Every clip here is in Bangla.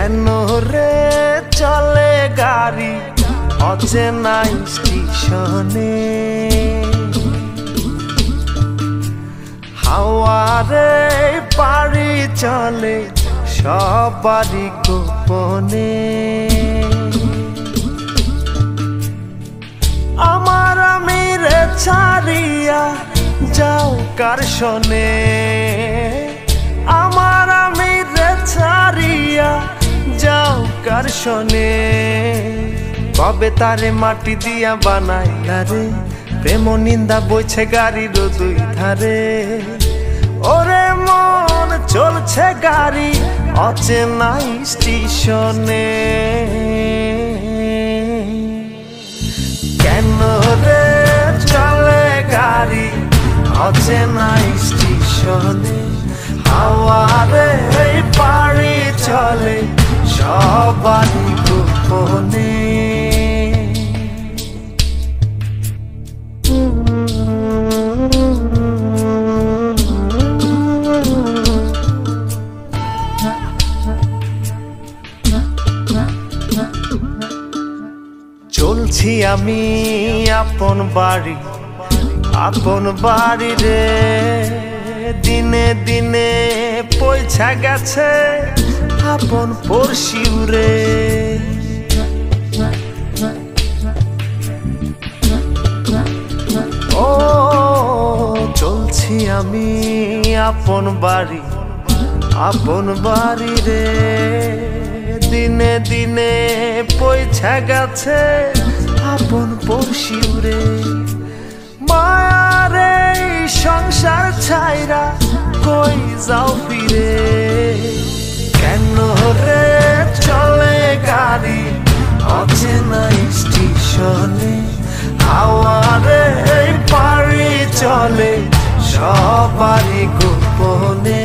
কেন রে চলে গাড়ি অচেনা স্টেশনে, হাওয়ারে পাড়ি চলে সবারই গোপনে। আমার আমিরে ছাড়িয়া যাও কার শোনে, আমার আমিরে ছাড়িয়া যাও কার শোনে। কবে তারে মাটি দিয়া বানাইলা রে, প্রেম নিন্দা বইছে গাড়ির দুই ধারে। ওরে মন চলছে গাড়ি অচেনা স্টেশনে, কেন রে চলে গাড়ি অচেনা স্টেশনে, হাওয়ারে পাড়ি চলে সবারই গোপনে। চলছি আমি আপন বাড়ি রে, দিনে দিনে পয়সা গেছে আপন পড়শিও রে। ও চলছি আমি আপন বাড়ি রে, দিনে দিনে পয়সা গেছে আপন পড়শিও রে। মায়ারে সংসার ছাইরা কই যাও ফিরে, কেন রে চলে গাড়ি অচেনা স্টেশনে, হাওয়ারে পাড়ি চলে সবারই গোপনে।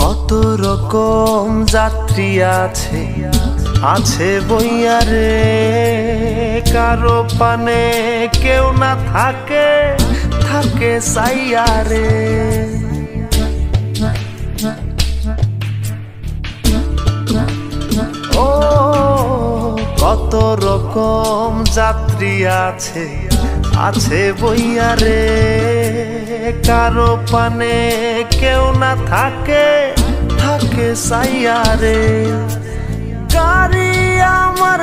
কত রকম যাত্রী আছে বইয়া রে, কারো পানে কেউ না থাকে সাইয়া রে। ও কত রকম যাত্রী আছে বইয়া রে, কারো পানে কেউ না থাকে সাইয়া রে। গাড়ি আমার